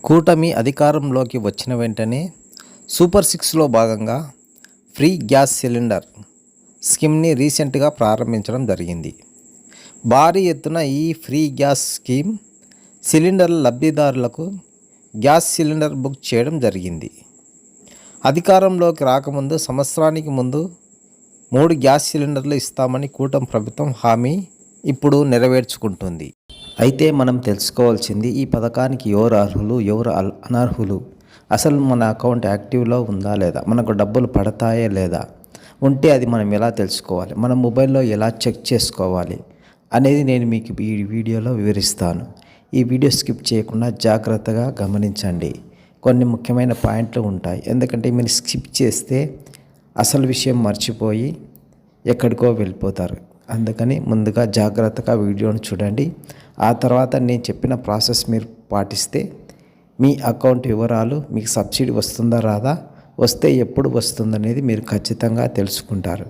కూటమి అధికారంలోకి వచ్చిన వెంటనే సూపర్ సిక్స్లో భాగంగా ఫ్రీ గ్యాస్ సిలిండర్ స్కీమ్ని రీసెంట్గా ప్రారంభించడం జరిగింది. భారీ ఎత్తున ఈ ఫ్రీ గ్యాస్ స్కీమ్ సిలిండర్ల లబ్ధిదారులకు గ్యాస్ సిలిండర్ బుక్ చేయడం జరిగింది. అధికారంలోకి రాకముందు సంవత్సరానికి ముందు 3 గ్యాస్ సిలిండర్లు ఇస్తామని కూటమి ప్రభుత్వం హామీ ఇప్పుడు నెరవేర్చుకుంటుంది. అయితే మనం తెలుసుకోవాల్సింది ఈ పథకానికి ఎవరు అర్హులు, ఎవరు అనర్హులు, అసలు మన అకౌంట్ యాక్టివ్లో ఉందా లేదా, మనకు డబ్బులు పడతాయా లేదా, ఉంటే అది మనం ఎలా తెలుసుకోవాలి, మన మొబైల్లో ఎలా చెక్ చేసుకోవాలి అనేది నేను మీకు ఈ వీడియోలో వివరిస్తాను. ఈ వీడియో స్కిప్ చేయకుండా జాగ్రత్తగా గమనించండి. కొన్ని ముఖ్యమైన పాయింట్లు ఉంటాయి. ఎందుకంటే మీరు స్కిప్ చేస్తే అసలు విషయం మర్చిపోయి ఎక్కడికో వెళ్ళిపోతారు. అందుకని ముందుగా జాగ్రత్తగా వీడియోను చూడండి. ఆ తర్వాత నేను చెప్పిన ప్రాసెస్ మీరు పాటిస్తే మీ అకౌంట్ వివరాలు, మీకు సబ్సిడీ వస్తుందా రాదా, వస్తే ఎప్పుడు వస్తుందనేది మీరు ఖచ్చితంగా తెలుసుకుంటారు.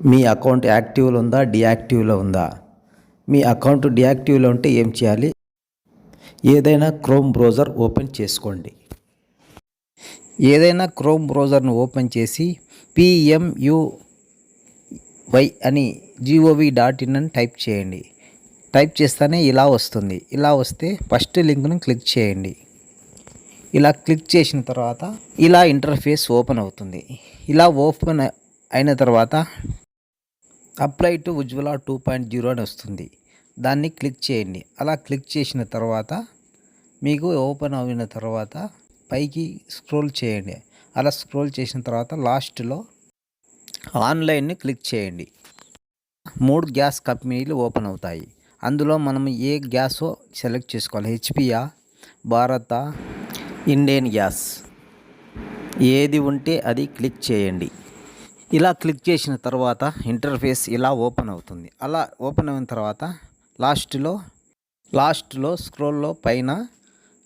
మీ అకౌంట్ యాక్టివ్లో ఉందా, డియాక్టివ్లో ఉందా? మీ అకౌంట్ డియాక్టివ్లో ఉంటే ఏం చేయాలి? ఏదైనా క్రోమ్ బ్రౌజర్ ఓపెన్ చేసుకోండి. ఏదైనా క్రోమ్ బ్రౌజర్ను ఓపెన్ చేసి PMUY అని gov.in అని టైప్ చేయండి. టైప్ చేస్తేనే ఇలా వస్తుంది. ఇలా వస్తే ఫస్ట్ లింక్ను క్లిక్ చేయండి. ఇలా క్లిక్ చేసిన తర్వాత ఇలా ఇంటర్ఫేస్ ఓపెన్ అవుతుంది. ఇలా ఓపెన్ అయిన తర్వాత అప్లై టు ఉజ్వల 2.0 అని వస్తుంది. దాన్ని క్లిక్ చేయండి. అలా క్లిక్ చేసిన తర్వాత మీకు ఓపెన్ అయిన తర్వాత పైకి స్క్రోల్ చేయండి. అలా స్క్రోల్ చేసిన తర్వాత లాస్ట్లో ఆన్లైన్ని క్లిక్ చేయండి. 3 గ్యాస్ కంపెనీలు ఓపెన్ అవుతాయి. అందులో మనం ఏ గ్యాసో సెలెక్ట్ చేసుకోవాలి. హెచ్పియా, భారత, ఇండియన్ గ్యాస్, ఏది ఉంటే అది క్లిక్ చేయండి. ఇలా క్లిక్ చేసిన తర్వాత ఇంటర్ఫేస్ ఇలా ఓపెన్ అవుతుంది. అలా ఓపెన్ అయిన తర్వాత లాస్ట్లో స్క్రోల్లో పైన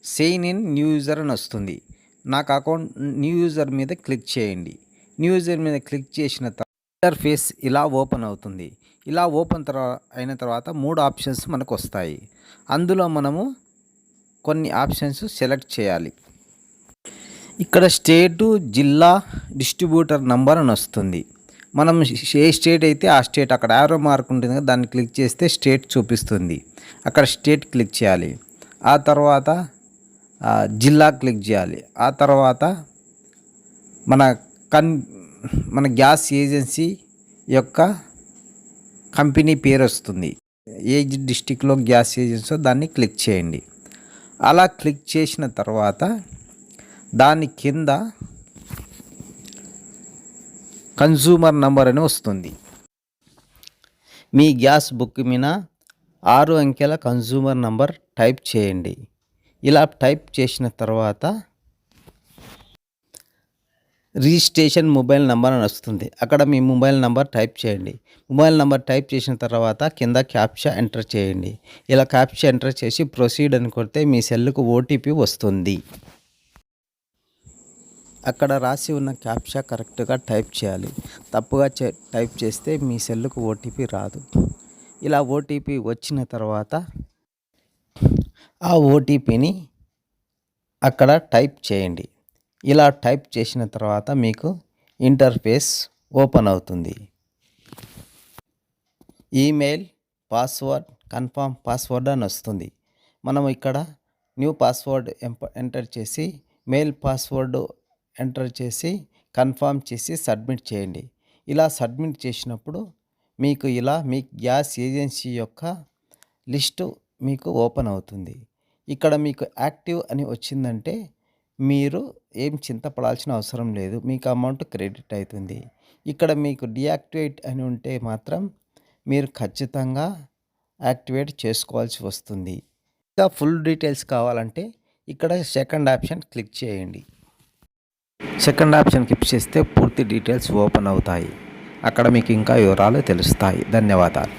సైన్ ఇన్ న్యూ యూజర్ అని వస్తుంది. నాకు అకౌంట్ న్యూ యూజర్ మీద క్లిక్ చేయండి. న్యూ యూజర్ మీద క్లిక్ చేసిన తర్వాత ఇంటర్ఫేస్ ఇలా ఓపెన్ అవుతుంది. ఇలా ఓపెన్ అయిన తర్వాత 3 ఆప్షన్స్ మనకు వస్తాయి. అందులో మనము కొన్ని ఆప్షన్స్ సెలెక్ట్ చేయాలి. ఇక్కడ స్టేటు, జిల్లా, డిస్ట్రిబ్యూటర్ నంబర్ అని వస్తుంది. మనం ఏ స్టేట్ అయితే ఆ స్టేట్, అక్కడ యారో మార్క్ ఉంటుంది కదా, దాన్ని క్లిక్ చేస్తే స్టేట్ చూపిస్తుంది. అక్కడ స్టేట్ క్లిక్ చేయాలి. ఆ తర్వాత జిల్లా క్లిక్ చేయాలి. ఆ తర్వాత మన గ్యాస్ ఏజెన్సీ యొక్క కంపెనీ పేరు వస్తుంది. ఏ డిస్టిక్లో గ్యాస్ ఏజెన్సీ దాన్ని క్లిక్ చేయండి. అలా క్లిక్ చేసిన తర్వాత దాని కింద కన్జ్యూమర్ నంబర్ అని వస్తుంది. మీ గ్యాస్ బుక్ మీద 6 అంకెల కన్జ్యూమర్ నంబర్ టైప్ చేయండి. ఇలా టైప్ చేసిన తర్వాత రిజిస్ట్రేషన్ మొబైల్ నెంబర్ అని వస్తుంది. అక్కడ మీ మొబైల్ నెంబర్ టైప్ చేయండి. మొబైల్ నెంబర్ టైప్ చేసిన తర్వాత కింద క్యాప్చా ఎంటర్ చేయండి. ఇలా క్యాప్చా ఎంటర్ చేసి ప్రొసీడ్ అని కొడితే మీ సెల్లుకు OTP వస్తుంది. అక్కడ రాసి ఉన్న క్యాప్చా కరెక్ట్గా టైప్ చేయాలి. తప్పుగా టైప్ చేస్తే మీ సెల్లుకు OTP రాదు. ఇలా OTP వచ్చిన తర్వాత ఆ OTPని అక్కడ టైప్ చేయండి. ఇలా టైప్ చేసిన తర్వాత మీకు ఇంటర్ఫేస్ ఓపెన్ అవుతుంది. ఈమెయిల్, పాస్వర్డ్, కన్ఫర్మ్ పాస్వర్డ్ అని వస్తుంది. మనం ఇక్కడ న్యూ పాస్వర్డ్ ఎంటర్ చేసి మెయిల్ పాస్వర్డ్ ఎంటర్ చేసి కన్ఫర్మ్ చేసి సబ్మిట్ చేయండి. ఇలా సబ్మిట్ చేసినప్పుడు మీకు ఇలా మీ గ్యాస్ ఏజెన్సీ యొక్క లిస్టు మీకు ఓపెన్ అవుతుంది. ఇక్కడ మీకు యాక్టివ్ అని వచ్చిందంటే మీరు ఏం చింతపడాల్సిన అవసరం లేదు. మీకు అమౌంట్ క్రెడిట్ అవుతుంది. ఇక్కడ మీకు డియాక్టివేట్ అని ఉంటే మాత్రం మీరు ఖచ్చితంగా యాక్టివేట్ చేసుకోవాల్సి వస్తుంది. ఇంకా ఫుల్ డీటెయిల్స్ కావాలంటే ఇక్కడ సెకండ్ ఆప్షన్ క్లిక్ చేయండి. సెకండ్ ఆప్షన్ క్లిక్ చేస్తే పూర్తి డీటెయిల్స్ ఓపెన్ అవుతాయి. అక్కడ మీకు ఇంకా వివరాలు తెలుస్తాయి. ధన్యవాదాలు.